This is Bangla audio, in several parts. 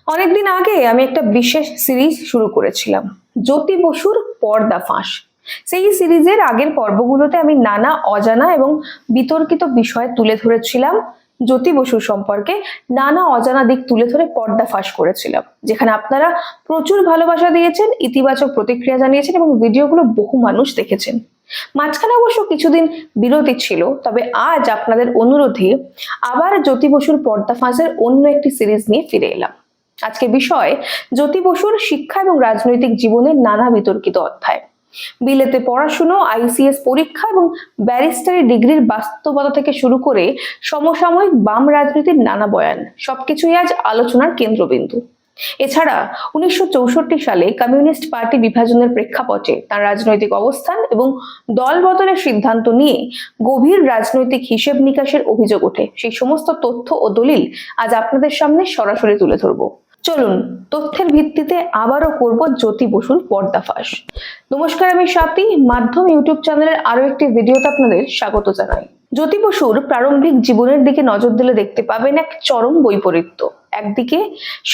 অনেকদিন আগে আমি একটা বিশেষ সিরিজ শুরু করেছিলাম, জ্যোতি বসুর পর্দা ফাঁস। সেই সিরিজের আগের পর্বগুলোতে আমি নানা অজানা এবং বিতর্কিত বিষয় তুলে ধরেছিলাম। জ্যোতি বসুর সম্পর্কে নানা অজানা দিক তুলে ধরে পর্দা ফাঁস করেছিলাম, যেখানে আপনারা প্রচুর ভালোবাসা দিয়েছেন, ইতিবাচক প্রতিক্রিয়া জানিয়েছেন এবং ভিডিওগুলো বহু মানুষ দেখেছেন। মাঝখানে অবশ্য কিছুদিন বিরতি ছিল, তবে আজ আপনাদের অনুরোধে আবার জ্যোতি বসুর পর্দা ফাঁসের অন্য একটি সিরিজ নিয়ে ফিরে এলাম। আজকে বিষয় জ্যোতি বসুর শিক্ষা এবং রাজনৈতিক জীবনের নানা বিতর্কিত অধ্যায়। বিলেতে পড়াশুনো, আইসিএস পরীক্ষা এবং ব্যারিস্টারি ডিগ্রির বাস্তবতা থেকে শুরু করে সমসাময়িক বাম রাজনীতির নানা বয়ান, সবকিছুই আজ আলোচনার কেন্দ্রবিন্দু। এছাড়া 1964 সালে কমিউনিস্ট পার্টি বিভাজনের প্রেক্ষাপটে তার রাজনৈতিক অবস্থান এবং দল বদলের সিদ্ধান্ত নিয়ে গভীর রাজনৈতিক হিসেব নিকাশের অভিযোগ ওঠে। সেই সমস্ত তথ্য ও দলিল আজ আপনাদের সামনে সরাসরি তুলে ধরবো। চলুন তথ্যের ভিত্তিতে আবারও করব জ্যোতি বসুর পর্দাফাঁস। নমস্কার, আমি স্বাতি, মাধ্যম ইউটিউব চ্যানেলের আরো একটি ভিডিওতে আপনাদের স্বাগত জানাই। জ্যোতি বসুর প্রারম্ভিক জীবনের দিকে নজর দিলে দেখতে পাবেন এক চরম বৈপরীত্য। একদিকে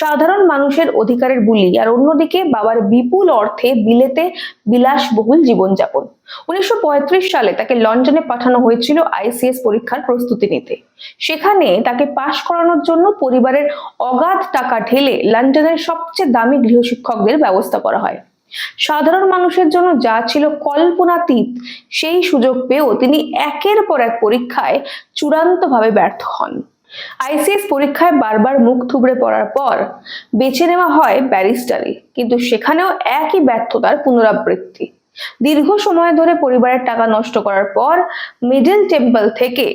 সাধারণ মানুষের অধিকারের বুলি, আর অন্যদিকে বাবার বিপুল অর্থে বিলেতে বিলাসবহুল জীবনযাপন। 1935 সালে তাকে লন্ডনে পাঠানো হয়েছিল আইসিএস পরীক্ষার প্রস্তুতি নিতে। সেখানে তাকে পাশ করানোর জন্য পরিবারের অগাধ টাকা ঢেলে লন্ডনের সবচেয়ে দামি গৃহশিক্ষকদের ব্যবস্থা করা হয়। সাধারণ মানুষের জন্য যা ছিল কল্পনাতীত, সেই সুযোগ পেয়েও তিনি একের পর এক পরীক্ষায় চূড়ান্তভাবে ব্যর্থ হন। আইসিএস পরীক্ষায় বারবার মুখ থুবড়ে পড়ার পর বেছে নেওয়া হয় ব্যারিস্টারি, কিন্তু সেখানেও একই ব্যর্থতার পুনরাবৃত্তি। দীর্ঘ সময় ধরে পরিবারের টাকা নষ্ট করার পর মিডল টেম্পল থেকে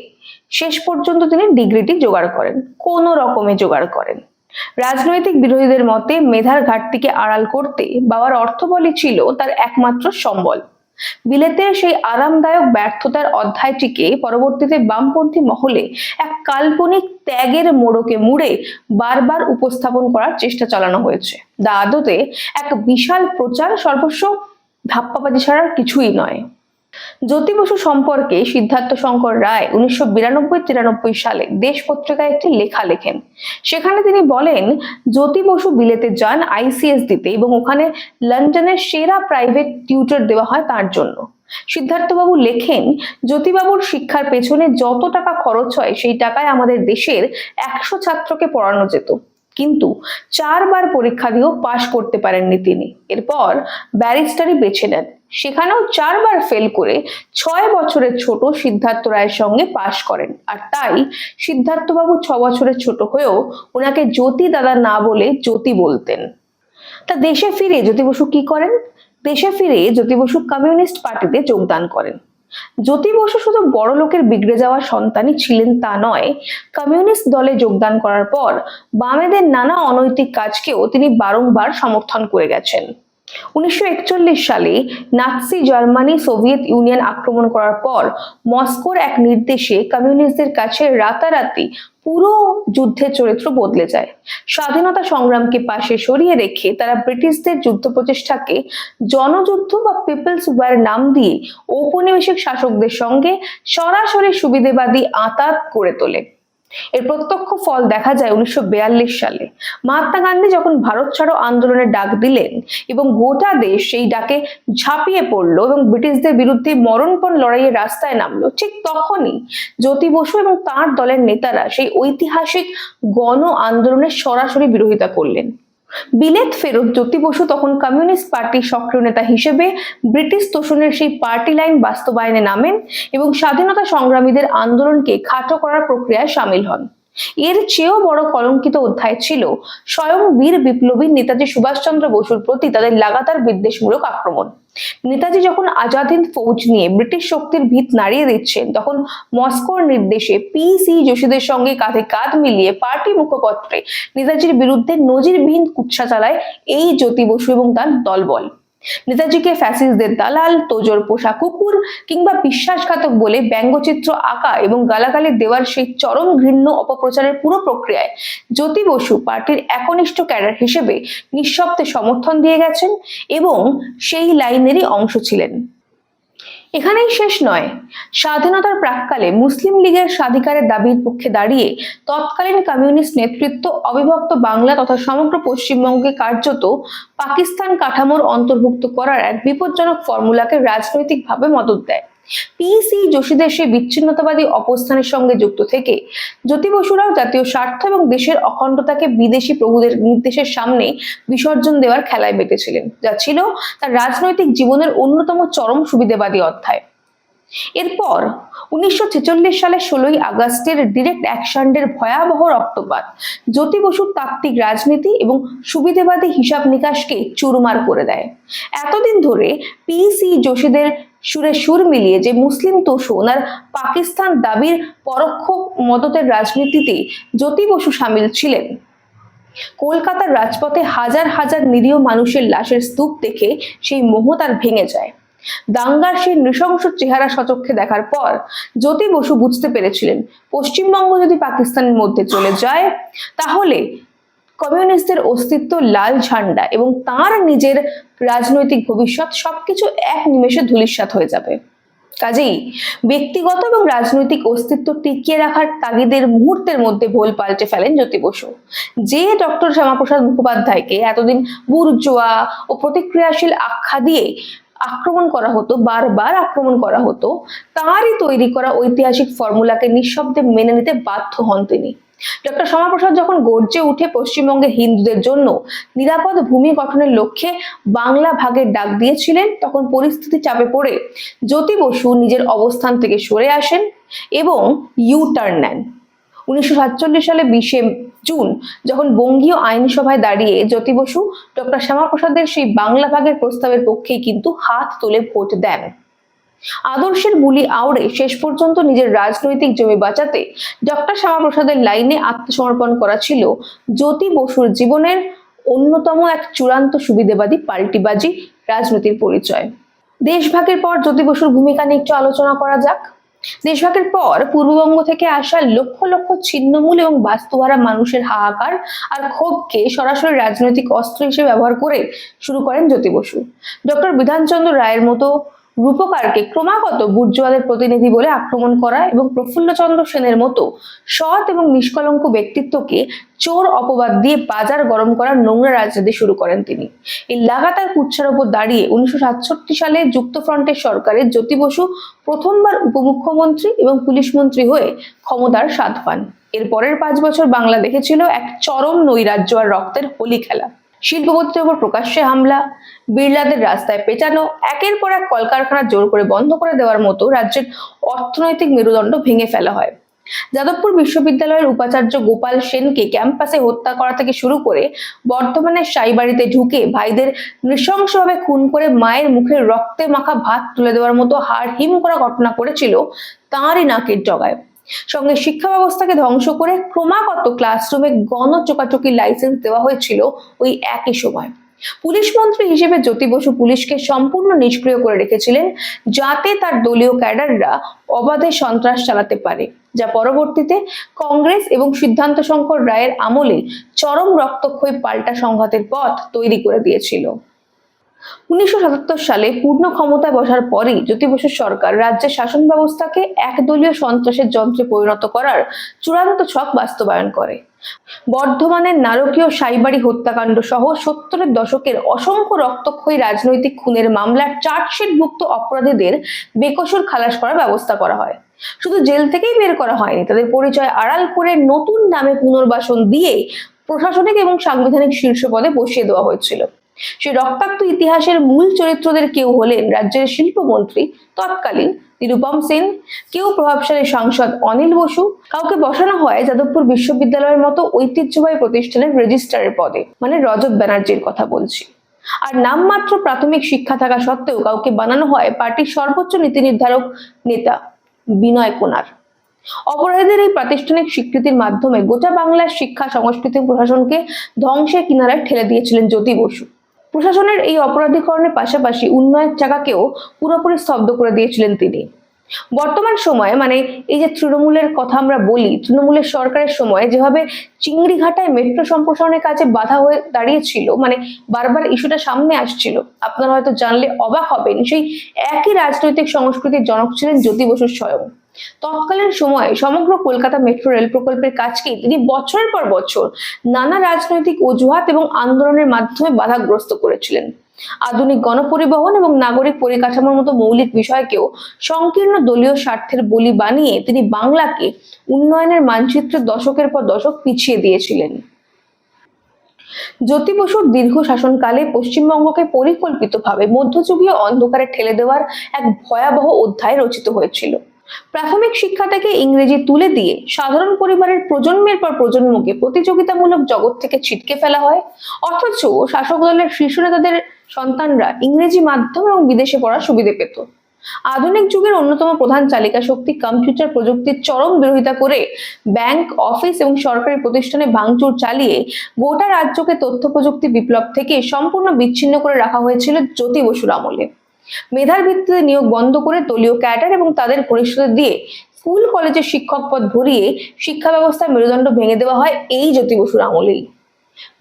শেষ পর্যন্ত তিনি ডিগ্রিটি জোগাড় করেন, কোনো রকমে জোগাড় করেন। রাজনৈতিক বিরোধীদের মতে মেধার ঘাটতিকে আড়াল করতে বাবার অর্থবলই ছিল তার একমাত্র সম্বল। বিলেতে সেই আরামদায়ক ব্যর্থতার অধ্যায়টিকে পরবর্তীতে বামপন্থী মহলে এক কাল্পনিক ত্যাগের মোড়কে মুড়ে বারবার উপস্থাপন করার চেষ্টা চালানো হয়েছে। আদতে এক বিশাল প্রচার, সর্বস্ব ধাপ্পাবাজি ছাড়ার কিছুই নয়। জ্যোতি বসু সম্পর্কে সিদ্ধার্থ শঙ্কর রায় 1992-93 সালে দেশ পত্রিকায় একটি লেখা লেখেন। সেখানে তিনি বলেন, জ্যোতি বসু বিলেতে যান আইসিএস দিতে এবং ওখানে লন্ডনের সেরা প্রাইভেট টিউটর দেওয়া হয় তার জন্য। সিদ্ধার্থবাবু লেখেন, জ্যোতিবাবুর শিক্ষার পেছনে যত টাকা খরচ হয় সেই টাকায় আমাদের দেশের 100 ছাত্রকে পড়ানো যেত, কিন্তু 4 বার পরীক্ষা দিয়েও পাশ করতে পারেননি তিনি। এরপর ব্যারিস্টারি বেছে নেন, সেখানেও 4 বার ফেল করে 6 বছরের ছোট সিদ্ধার্থ রায়ের সঙ্গে পাশ করেন। আর তাই সিদ্ধার্থবাবু 6 বছরের ছোট হয়েও ওনাকে জ্যোতি দাদা না বলে জ্যোতি বলতেন। তা দেশে ফিরে জ্যোতি বসু কি করেন? দেশে ফিরে জ্যোতি বসু কমিউনিস্ট পার্টিতে যোগদান করেন। জ্যোতি বসু শুধু বড় লোকের বিগড়ে যাওয়া সন্তানই ছিলেন তা নয়, কমিউনিস্ট দলে যোগদান করার পর বামেদের নানা অনৈতিক কাজকেও তিনি বারংবার সমর্থন করে গেছেন। 1941 সালে নাৎসি জার্মানি সোভিয়েত ইউনিয়ন আক্রমণ করার পর মস্কোর এক নির্দেশে কমিউনিস্টদের কাছে রাতারাতি পুরো যুদ্ধের চরিত্র বদলে যায়। স্বাধীনতা সংগ্রামকে পাশে সরিয়ে রেখে তারা ব্রিটিশদের যুদ্ধ প্রচেষ্টাকে জনযুদ্ধ বা পিপলস ওয়ার নাম দিয়ে ঔপনিবেশিক শাসকদের সঙ্গে সরাসরি সুবিধেবাদী আঁতাত করে তোলে। এর প্রত্যক্ষ ফল দেখা যায় 1942 সালে। মহাত্মা গান্ধী যখন ভারত ছাড়ো আন্দোলনের ডাক দিলেন এবং গোটা দেশ সেই ডাকে ঝাঁপিয়ে পড়লো এবং ব্রিটিশদের বিরুদ্ধে মরণপণ লড়াইয়ের রাস্তায় নামলো, ঠিক তখনই জ্যোতি বসু এবং তার দলের নেতারা সেই ঐতিহাসিক গণ আন্দোলনের সরাসরি বিরোধিতা করলেন। বিলেত ফেরত জ্যোতি বসু তখন কমিউনিস্ট পার্টির সক্রিয় নেতা হিসেবে ব্রিটিশ তোষণের সেই পার্টি লাইন বাস্তবায়নে নামেন এবং স্বাধীনতা সংগ্রামীদের আন্দোলনকে খাটো করার প্রক্রিয়ায় সামিল হন। এর চেয়েও বড় কলঙ্কিত অধ্যায় ছিল স্বয়ং বীর বিপ্লবী নেতাজি সুভাষচন্দ্র বসুর প্রতি তাদের লাগাতার বিদ্বেষমূলক আক্রমণ। নেতাজি যখন আজাদ হিন্দ ফৌজ নিয়ে ব্রিটিশ শক্তির ভিত নাড়িয়ে দিচ্ছেন, তখন মস্কোর নির্দেশে পিসি যোশীদের সঙ্গে কাঁধে কাঁধ মিলিয়ে পার্টি মুখপত্রে নেতাজির বিরুদ্ধে নজিরবিহীন কুৎসা চালায় এই জ্যোতি বসু এবং তার দলবল। নেতাজিকে ফ্যাসিস্টদের দালাল, তোজর পোষা কুকুর কিংবা বিশ্বাসঘাতক বলে ব্যঙ্গচিত্র আঁকা এবং গালাগালি দেওয়ার সেই চরম ঘৃণ্য অপপ্রচারের পুরো প্রক্রিয়ায় জ্যোতি বসু পার্টির একনিষ্ঠ ক্যাডার হিসেবে নিঃশব্দে সমর্থন দিয়ে গেছেন এবং সেই লাইনেরই অংশ ছিলেন। এখানেই শেষ নয়। স্বাধীনতার প্রাক্কালে মুসলিম লীগের স্বাধিকারের দাবির পক্ষে দাঁড়িয়ে তৎকালীন কমিউনিস্ট নেতৃত্ব অবিভক্ত বাংলা তথা সমগ্র পশ্চিমবঙ্গে কার্যত পাকিস্তান কাঠামোর অন্তর্ভুক্ত করার এক বিপজ্জনক ফর্মুলাকে রাজনৈতিকভাবে মদত দেয়। পিসি যোশীদের সেই বিচ্ছিন্নতাবাদী অবস্থানের সঙ্গে যুক্ত থেকে জ্যোতি বসুরাও জাতীয় স্বার্থ এবং দেশের অখণ্ডতাকে বিদেশি প্রভুদের নির্দেশের সামনে বিসর্জন দেওয়ার খেলায় মেতেছিলেন, যা ছিল তার রাজনৈতিক জীবনের অন্যতম চরম সুবিধাবাদী অধ্যায়। এরপর 1946 সালের 16ই আগস্টের ডিরেক্ট অ্যাকশনের ভয়াবহ রক্তপাত জ্যোতি বসুর তাত্ত্বিক রাজনীতি এবং সুবিধাবাদী হিসাব নিকাশকে চুরমার করে দেয়। এতদিন ধরে পিসি যোশীদের সুরে সুর মিলিয়ে যে মুসলিম তোষণ আর পাকিস্তান দাবির পরোক্ষ মদতের রাজনীতিতে জ্যোতি বসু সামিল ছিলেন, কলকাতার রাজপথে হাজার হাজার নিরীহ মানুষের লাশের স্তূপ দেখে সেই মোহ তার ভেঙে যায়। দাঙ্গার সেই নৃশংস চেহারা সচক্ষে দেখার পর জ্যোতি বসু বুঝতে পেরেছিলেন, পশ্চিমবঙ্গ যদি পাকিস্তানের মধ্যে চলে যায় তাহলে কমিউনিস্টদের অস্তিত্ব, লাল ঝান্ডা এবং তার নিজের রাজনৈতিক ভবিষ্যৎ সবকিছু এক নিমেষে ধূলিসাৎ হয়ে যাবে। কাজেই ব্যক্তিগত এবং রাজনৈতিক অস্তিত্ব টিকিয়ে রাখার তাগিদের মুহূর্তের মধ্যে ভোল পাল্টে ফেলেন জ্যোতি বসু। যে ডক্টর শ্যামাপ্রসাদ মুখোপাধ্যায়কে এতদিন বুর্জোয়া ও প্রতিক্রিয়াশীল আখ্যা দিয়ে আক্রমণ করা হতো, বারবার আক্রমণ করা হতো, তারই তৈরি করা ঐতিহাসিক ফর্মুলাকে নিঃশব্দে মেনে নিতে বাধ্য হন তিনি। ডক্টর শ্যামাপ্রসাদ যখন গর্জে উঠে পশ্চিমবঙ্গের হিন্দুদের জন্য নিরাপদ ভূমি গঠনের লক্ষ্যে বাংলা ভাগের ডাক দিয়েছিলেন, তখন পরিস্থিতি চাপে পড়ে জ্যোতি বসু নিজের অবস্থান থেকে সরে আসেন এবং ইউ টার্ন নেন। 1947 সালে 20শে জুন যখন বঙ্গীয় আইনসভায় দাঁড়িয়ে জ্যোতি বসু ডক্টর শ্যামাপ্রসাদের সেই বাংলা ভাগের প্রস্তাবের পক্ষেই কিন্তু হাত তুলে ভোট দেন। আদর্শের বুলি আওড়ে শেষ পর্যন্ত নিজের রাজনৈতিক জমি বাঁচাতে ডক্টর শ্যামাপ্রসাদের লাইনে আত্মসমর্পণ করা ছিল জ্যোতি বসুর জীবনের অন্যতম এক চূড়ান্ত সুবিধাবাদী পাল্টিবাজি রাজনীতির পরিচয়। দেশভাগের পর জ্যোতি বসুর ভূমিকা নিয়ে একটু আলোচনা করা যাক। দেশভাগের পর পূর্ববঙ্গ থেকে আসা লক্ষ লক্ষ ছিন্নমূল এবং বাস্তুহারা মানুষের হাহাকার আর ক্ষোভকে সরাসরি রাজনৈতিক অস্ত্র হিসেবে ব্যবহার করে শুরু করেন জ্যোতি বসু। ডক্টর বিধানচন্দ্র রায়ের মতো রূপকারকে ক্রমাগত বুর্জোয়াদের প্রতিনিধি বলে আক্রমণ করা এবং প্রফুল্লচন্দ্র সেনের মতো সৎ এবং নিষ্কলঙ্ক ব্যক্তিত্বকে চোর অপবাদ দিয়ে বাজার গরম করার নোংরা রাজনীতি শুরু করেন তিনি। এই লাগাতার কুৎসার উপর দাঁড়িয়ে 1967 সালে যুক্তফ্রন্টের সরকারের জ্যোতি বসু প্রথমবার উপমুখ্যমন্ত্রী এবং পুলিশ মন্ত্রী হয়ে ক্ষমতার স্বাদ পান। এর পরের 5 বছর বাংলা দেখেছিল এক চরম নৈরাজ্য আর রক্তের হোলি খেলা। শিল্পপতিদের উপর প্রকাশ্যে হামলা, বিড়লাদের রাস্তায় পেটানো, একের পর এক কলকারখানা জোর করে বন্ধ করে দেওয়ার মতো রাজ্যের অর্থনৈতিক মেরুদণ্ড ভেঙে ফেলা হয়। যাদবপুর বিশ্ববিদ্যালয়ের উপাচার্য গোপাল সেনকে ক্যাম্পাসে হত্যা করা থেকে শুরু করে বর্ধমানের সাইবাড়িতে ঢুকে ভাইদের নৃশংসভাবে খুন করে মায়ের মুখে রক্তে মাখা ভাত তুলে দেওয়ার মতো হাড় হিম করা ঘটনা করেছিল তাঁরই নাকের ডগায়। সঙ্গে শিক্ষা ব্যবস্থাকে ধ্বংস করে ক্রমাগত ক্লাসরুমে গণচোকাচোকি লাইসেন্স দেওয়া হয়েছিল ওই একই সময়। পুলিশ মন্ত্রী হিসেবে জ্যোতি বসু পুলিশকে সম্পূর্ণ নিষ্ক্রিয় করে রেখেছিলেন যাতে তার দলীয় ক্যাডাররা অবাধে সন্ত্রাস চালাতে পারে, যা পরবর্তীতে কংগ্রেস এবং সিদ্ধান্ত শঙ্কর রায়ের আমলে চরম রক্তক্ষয়ী পাল্টা সংঘাতের পথ তৈরি করে দিয়েছিল। 1977 সালে পূর্ণ ক্ষমতায় বসার পরই জ্যোতি বসুর সরকার রাজ্যের শাসন ব্যবস্থাকে একদলীয় সন্ত্রাসের যন্ত্রে পরিণত করার চূড়ান্ত ছক বাস্তবায়ন করে। বর্ধমানের নারকীয় সাইবাড়ি হত্যাকাণ্ড সহ 70-এর দশকের অসংখ্য রক্তক্ষয়ী রাজনৈতিক খুনের মামলার চার্জশিটভুক্ত অপরাধীদের বেকসুর খালাস করার ব্যবস্থা করা হয়। শুধু জেল থেকেই বের করা হয়নি, তাদের পরিচয় আড়াল করে নতুন নামে পুনর্বাসন দিয়ে প্রশাসনিক এবং সাংবিধানিক শীর্ষ পদে বসিয়ে দেওয়া হয়েছিল। সেই রক্তাক্ত ইতিহাসের মূল চরিত্রদের কেউ হলেন রাজ্যের শিল্পমন্ত্রী তৎকালীন নিরুপম সেন, কেউ প্রভাবশালী সাংসদ অনিল বসু, কাউকে বসানো হয় যাদবপুর বিশ্ববিদ্যালয়ের মতো ঐতিহ্যবাহী প্রতিষ্ঠানের রেজিস্ট্রারের পদে, মানে রজত ব্যানার্জির কথা বলছি। আর নামমাত্র প্রাথমিক শিক্ষা থাকা সত্ত্বেও কাউকে বানানো হয় পার্টির সর্বোচ্চ নীতি নির্ধারক নেতা বিনয় কোনার। অপরাধীদের এই প্রাতিষ্ঠানিক স্বীকৃতির মাধ্যমে গোটা বাংলার শিক্ষা, সংস্কৃতি, প্রশাসনকে ধ্বংসের কিনারায় ঠেলে দিয়েছিলেন জ্যোতি বসু। প্রশাসনের এই অপরাধীকরণের পাশাপাশি উন্নয়নের চাকাকেও পুরোপুরি স্তব্ধ করে দিয়েছিলেন তিনি। বর্তমান সময়ে মানে এই যে তৃণমূলের কথা আমরা বলি, তৃণমূলের সরকারের সময় যেভাবে চিংড়িঘাটায় মেট্রো সম্প্রসারণের কাজে বাধা হয়ে দাঁড়িয়েছিল, মানে বারবার ইস্যুটা সামনে আসছিল, আপনারা হয়তো জানলে অবাক হবেন, সেই একই রাজনৈতিক সংস্কৃতির জনক ছিলেন জ্যোতি বসু স্বয়ং। তৎকালীন সময়ে সমগ্র কলকাতা মেট্রো রেল প্রকল্পের কাজকে তিনি বছরের পর বছর নানা রাজনৈতিক অজুহাত এবং আন্দোলনের মাধ্যমে বাধাগ্রস্ত করেছিলেন। আধুনিক গণপরিবহন এবং নাগরিক পরিকাঠামোর মতো মৌলিক বিষয়কেও সংকীর্ণ দলীয় স্বার্থের বলি বানিয়ে তিনি বাংলাকে উন্নয়নের মানচিত্রে দশকের পর দশক পিছিয়ে দিয়েছিলেন। জ্যোতি বসুর দীর্ঘ শাসনকালে পশ্চিমবঙ্গকে পরিকল্পিতভাবে মধ্যযুগীয় অন্ধকারে ঠেলে দেওয়ার এক ভয়াবহ অধ্যায় রচিত হয়েছিল। প্রাথমিক শিক্ষা থেকে ইংরেজি তুলে দিয়ে সাধারণ পরিবারের প্রজন্মের পর প্রজন্মকে প্রতিযোগিতামূলক জগৎ থেকে ছিটকে ফেলা হয়, অথচ শাসক দলের শীর্ষ নেতাদের সন্তানরা ইংরেজি মাধ্যম এবং বিদেশে পড়ার সুবিধা পেত। আধুনিক যুগের অন্যতম প্রধান চালিকা শক্তি কম্পিউটার প্রযুক্তির চরম বিরোধিতা করে ব্যাংক, অফিস এবং সরকারি প্রতিষ্ঠানে ভাঙচুর চালিয়ে গোটা রাজ্যকে তথ্য প্রযুক্তি বিপ্লব থেকে সম্পূর্ণ বিচ্ছিন্ন করে রাখা হয়েছিল জ্যোতি বসুর আমলে। মেধার ভিত্তিতে নিয়োগ বন্ধ করে দলীয় ক্যাডার এবং তাদের ঘনিষ্ঠদের দিয়ে স্কুল কলেজের শিক্ষক পদ ভরিয়ে শিক্ষা ব্যবস্থার মেরুদণ্ড ভেঙে দেওয়া হয় এই জ্যোতি বসুর আমলেই।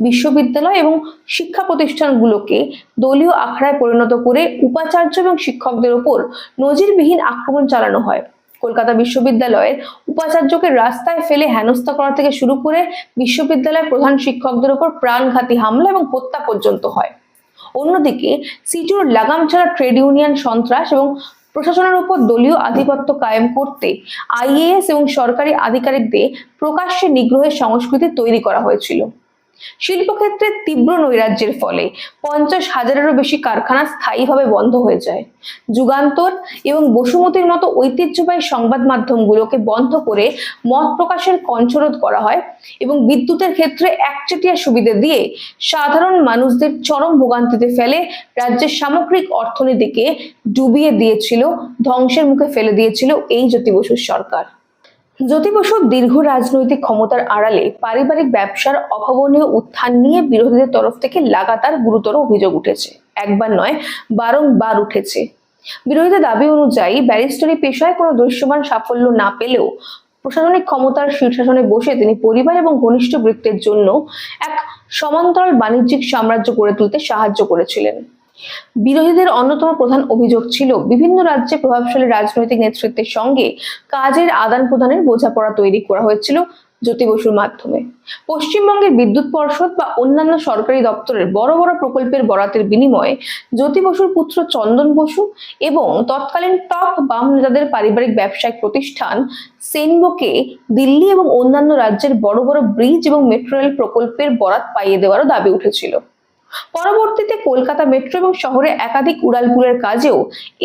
বিশ্ববিদ্যালয় এবং শিক্ষা প্রতিষ্ঠানগুলোকে দলীয় আখড়ায় পরিণত করে উপাচার্য এবং শিক্ষকদের উপর নজিরবিহীন আক্রমণ চালানো হয়। কলকাতা বিশ্ববিদ্যালয়ের উপাচার্যকে রাস্তায় ফেলে হেনস্থা করা থেকে শুরু করে বিশ্ববিদ্যালয়ের প্রধান শিক্ষকদের উপর প্রাণঘাতী হামলা এবং হত্যা পর্যন্ত হয়। অন্যদিকে সিটুর লাগাম ছাড়া ট্রেড ইউনিয়ন সন্ত্রাস এবং প্রশাসনের উপর দলীয় আধিপত্য কায়েম করতে আইএএস এবং সরকারি আধিকারিকদের প্রকাশ্যে নিগ্রহের সংস্কৃতি তৈরি করা হয়েছিল। শিল্পক্ষেত্রে তীব্র নৈরাজ্যের ফলে 50,000-এরও বেশি কারখানা স্থায়ীভাবে বন্ধ হয়ে যায়। যুগান্তর এবং বসুমতীর মতো ঐতিহ্যবাহী সংবাদ মাধ্যমগুলোকে বন্ধ করে মত প্রকাশের কণ্ঠরোধ করা হয় এবং বিদ্যুতের ক্ষেত্রে একচেটিয়া সুবিধা দিয়ে সাধারণ মানুষদের চরম ভোগান্তিতে ফেলে রাজ্যের সামগ্রিক অর্থনীতিকে ডুবিয়ে দিয়েছিল, ধ্বংসের মুখে ফেলে দিয়েছিল এই জ্যোতি বসুর সরকার। জ্যোতি বসুর দীর্ঘ রাজনৈতিক ক্ষমতার আড়ালে পারিবারিক ব্যবসার অভাবনীয় উত্থান নিয়ে বিরোধীদের তরফ থেকে লাগাতার গুরুতর অভিযোগ উঠেছে। একবার নয়, বারংবার উঠেছে। বিরোধীদের দাবি অনুযায়ী ব্যারিস্টারি পেশায় কোনো দৃশ্যমান সাফল্য না পেলেও প্রশাসনিক ক্ষমতার শীর্ষাসনে বসে তিনি পরিবার এবং ঘনিষ্ঠ বৃত্তের জন্য এক সমান্তরাল বাণিজ্যিক সাম্রাজ্য গড়ে তুলতে সাহায্য করেছিলেন। বিরোধীদের অন্যতম প্রধান অভিযোগ ছিল বিভিন্ন রাজ্যে প্রভাবশালী রাজনৈতিক নেতৃত্বের সঙ্গে কাজের আদান প্রদানের বোঝাপড়া তৈরি করা হয়েছিল জ্যোতি বসুর মাধ্যমে। পশ্চিমবঙ্গের বিদ্যুৎ পর্ষদ বা অন্যান্য সরকারি দপ্তরের বড় বড় প্রকল্পের বরাতের বিনিময়ে জ্যোতি বসুর পুত্র চন্দন বসু এবং তৎকালীন টপ বাম নেতাদের পারিবারিক ব্যবসায়িক প্রতিষ্ঠান সেনভোকে দিল্লি এবং অন্যান্য রাজ্যের বড় বড় ব্রিজ এবং মেট্রো রেল প্রকল্পের বরাত পাইয়ে দেওয়ারও দাবি উঠেছিল। পরবর্তীতে কলকাতা মেট্রো এবং শহরে একাধিক উড়ালপুরের কাজেও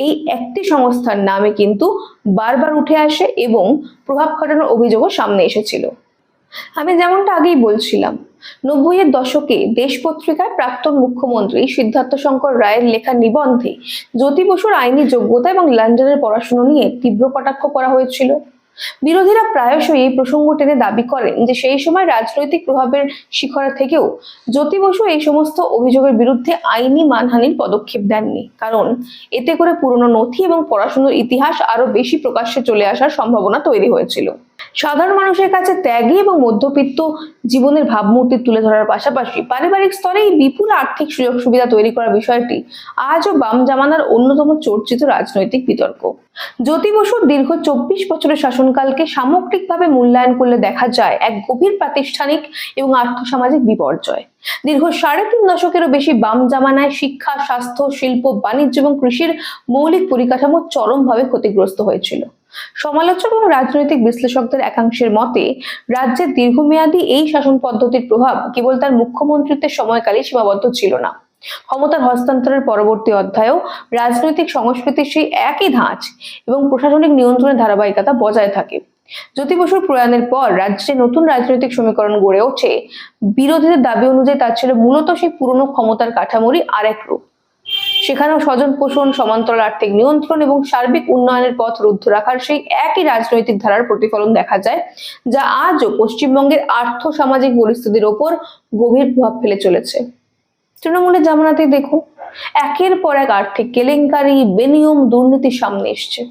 এই একটি সংস্থার নামে কিন্তু বারবার উঠে আসে এবং প্রভাব খাটানোর অভিযোগও সামনে এসেছিল। আমি যেমনটা আগেই বলছিলাম, 90-এর দশকে দেশ পত্রিকায় প্রাক্তন মুখ্যমন্ত্রী সিদ্ধার্থ শঙ্কর রায়ের লেখা নিবন্ধে জ্যোতি বসুর আইনি যোগ্যতা এবং লন্ডনের পড়াশোনা নিয়ে তীব্র কটাক্ষ করা হয়েছিল। বিরোধীরা প্রায়শই এই প্রসঙ্গ টেনে দাবি করেন যে সেই সময় রাজনৈতিক প্রভাবের শিখরে থেকেও জ্যোতি বসু এই সমস্ত অভিযোগের বিরুদ্ধে আইনি মানহানির পদক্ষেপ দেননি, কারণ এতে করে পুরনো নথি এবং পড়াশোনার ইতিহাস আরো বেশি প্রকাশ্যে চলে আসার সম্ভাবনা তৈরি হয়েছিল। সাধারণ মানুষের কাছে ত্যাগী এবং মধ্যবিত্ত জীবনের ভাবমূর্তি তুলে ধরার পাশাপাশি পারিবারিক স্তরে এই বিপুল আর্থিক সুযোগ সুবিধা তৈরি করার বিষয়টি আজও বাম জামানার অন্যতম চর্চিত রাজনৈতিক বিতর্ক। জ্যোতি বসুর দীর্ঘ 24 বছরের শাসনকালকে সামগ্রিকভাবে মূল্যায়ন করলে দেখা যায় এক গভীর প্রাতিষ্ঠানিক এবং আর্থসামাজিক বিপর্যয়। দীর্ঘ 3.5 দশকেরও বেশি বাম জামানায় শিক্ষা, স্বাস্থ্য, শিল্প, বাণিজ্য এবং কৃষির মৌলিক পরিকাঠামো চরমভাবে ক্ষতিগ্রস্ত হয়েছিল। সমালোচক এবং রাজনৈতিক বিশ্লেষকদের একাংশের মতে রাজ্যের দীর্ঘমেয়াদী এই শাসন পদ্ধতির প্রভাব কেবল তার মুখ্যমন্ত্রিত্বের সময়কালে সীমাবদ্ধ ছিল না। ক্ষমতার হস্তান্তরের পরবর্তী অধ্যায়েও রাজনৈতিক সংস্কৃতির সেই একই ধাঁচ এবং প্রশাসনিক নিয়ন্ত্রণের ধারাবাহিকতা বজায় থাকে। জ্যোতি বসুর প্রয়াণের পর রাজ্যে নতুন রাজনৈতিক সমীকরণ গড়ে ওঠে। বিরোধীদের দাবি অনুযায়ী তার ছিল মূলত সেই পুরনো ক্ষমতার কাঠামোরই আরেক রূপ। সেখানেও স্বজন পোষণ, সমান্তরাল আর্থিক নিয়ন্ত্রণ এবং সার্বিক উন্নয়নের পথ রুদ্ধ রাখার সেই একই রাজনৈতিক ধারার প্রতিফলন দেখা যায়, যা আজও পশ্চিমবঙ্গের আর্থ সামাজিক পরিস্থিতির ওপর গভীর প্রভাব ফেলে চলেছে। তৃণমূলের জামানাতেই দেখুন, একের পর এক আর্থিক কেলেঙ্কারি, বেনিয়ম, দুর্নীতি সামনে এসছে।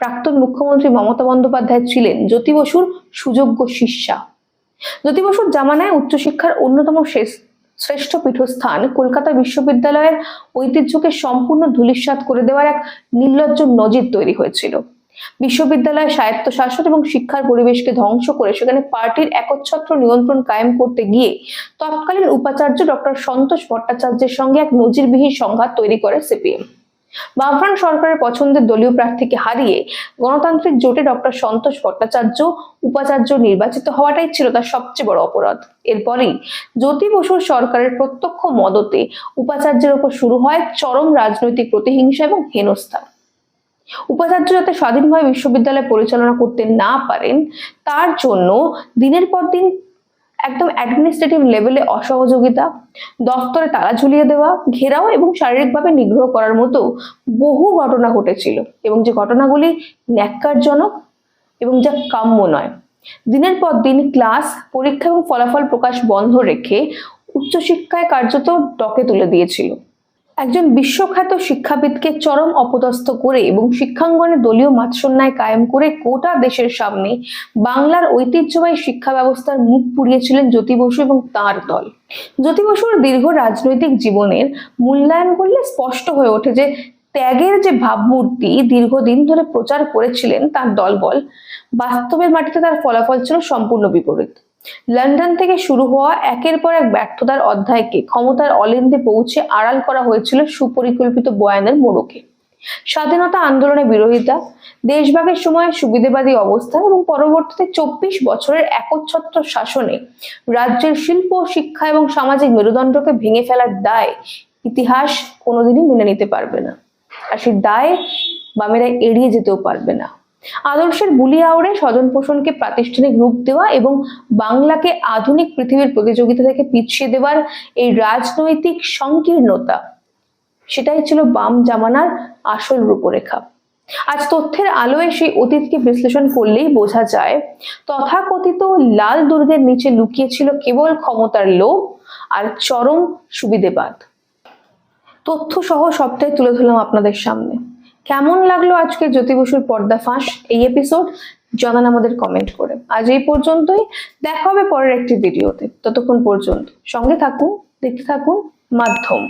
প্রাক্তন মুখ্যমন্ত্রী মমতা বন্দ্যোপাধ্যায় ছিলেন জ্যোতি বসুর সুযোগ্য শিষ্যা। জ্যোতি বসুর জামানায় উচ্চশিক্ষার অন্যতম শ্রেষ্ঠ পীঠস্থান কলকাতা বিশ্ববিদ্যালয়ের ঐতিহ্যকে সম্পূর্ণ ধূলিসাৎ করে দেওয়ার এক নির্লজ্জ নজির তৈরি হয়েছিল। বিশ্ববিদ্যালয়ের স্বায়ত্তশাসন এবং শিক্ষার পরিবেশকে ধ্বংস করে সেখানে পার্টির একচ্ছত্র নিয়ন্ত্রণ কায়েম করতে গিয়ে তৎকালীন উপাচার্য ডক্টর সন্তোষ ভট্টাচার্যের সঙ্গে এক নজিরবিহীন সংঘাত তৈরি করে সিপিএম। বামফ্রন্ট সরকারের পছন্দের দলীয় প্রার্থীকে হারিয়ে গণতান্ত্রিক জোটে ডক্টর সন্তোষ ভট্টাচার্য উপাচার্য নির্বাচিত হওয়াটাই ছিল তার সবচেয়ে বড় অপরাধ। এরপরই জ্যোতি বসুর সরকারের প্রত্যক্ষ মদতে উপাচার্যের উপর শুরু হয় চরম রাজনৈতিক প্রতিহিংসা এবং হেনস্থা। উপাচার্য যাতে স্বাধীনভাবে বিশ্ববিদ্যালয় পরিচালনা করতে না পারেন তার জন্য দিনের পর দিন একদম অ্যাডমিনিস্ট্রেটিভ লেভেলে অসহযোগিতা, দপ্তরে তালা ঝুলিয়ে দেওয়া, ঘেরাও এবং শারীরিকভাবে নিগ্রহ করার মতো বহু ঘটনা ঘটেছিল এবং যে ঘটনাগুলি ন্যাক্কারজনক এবং যা কাম্য নয়। দিনের পর দিন ক্লাস, পরীক্ষা এবং ফলাফল প্রকাশ বন্ধ রেখে উচ্চশিক্ষায় কার্যত ডকে তুলে দিয়েছিল। একজন বিশ্বখ্যাত শিক্ষাবিদকে চরম অপদস্থ করে এবং শিক্ষাঙ্গনে দলীয় মাৎসন্যায় কায়েম করে গোটা দেশের সামনে বাংলার ঐতিহ্যবাহী শিক্ষা ব্যবস্থার মুখ পুড়িয়েছিলেন জ্যোতি বসু এবং তাঁর দল। জ্যোতি বসুর দীর্ঘ রাজনৈতিক জীবনের মূল্যায়ন করলে স্পষ্ট হয়ে ওঠে যে ত্যাগের যে ভাবমূর্তি দীর্ঘদিন ধরে প্রচার করেছিলেন তার দলবল, বাস্তবের মাটিতে তার ফলাফল ছিল সম্পূর্ণ বিপরীত। লন্ডন থেকে শুরু হওয়া একের পর এক ব্যর্থতার অধ্যায়কে ক্ষমতার অলিন্দে পৌঁছে আড়াল করা হয়েছিল সুপরিকল্পিত বয়ানের মোড়কে। স্বাধীনতা আন্দোলনের বিরোধিতা, দেশভাগের সময় সুবিধাবাদী অবস্থান এবং পরবর্তীতে 24 বছরের একচ্ছত্র শাসনে রাজ্যের শিল্প, শিক্ষা এবং সামাজিক মেরুদণ্ডকে ভেঙে ফেলার দায় ইতিহাস কোনোদিনই মেনে নিতে পারবে না, আর সেই দায় বামেরা এড়িয়ে যেতেও পারবে না। আদর্শের বুলি আওড়ে স্বজন পোষণকে প্রাতিষ্ঠানিক রূপ দেওয়া এবং বাংলাকে আধুনিক পৃথিবীর প্রতিযোগিতা থেকে পিছিয়ে দেওয়ার এই রাজনৈতিক সংকীর্ণতা, সেটাই ছিল বাম জামানার আসল রূপরেখা। আজ তথ্যের আলোয় সেই অতীতকে বিশ্লেষণ করলেই বোঝা যায় তথাকথিত লাল দুর্গের নিচে লুকিয়ে ছিল কেবল ক্ষমতার লোভ আর চরম সুবিধেবাদ। তথ্য সহ সবটাই তুলে ধরলাম আপনাদের সামনে। কেমন লাগলো আজকে জ্যোতি বসুর পর্দা ফাঁস এই এপিসোড জানান আমাদের কমেন্ট করে। আজ এই পর্যন্তই, দেখা হবে পরের একটি ভিডিওতে। ততক্ষণ পর্যন্ত সঙ্গে থাকুন, দেখতে থাকুন মাধ্যম।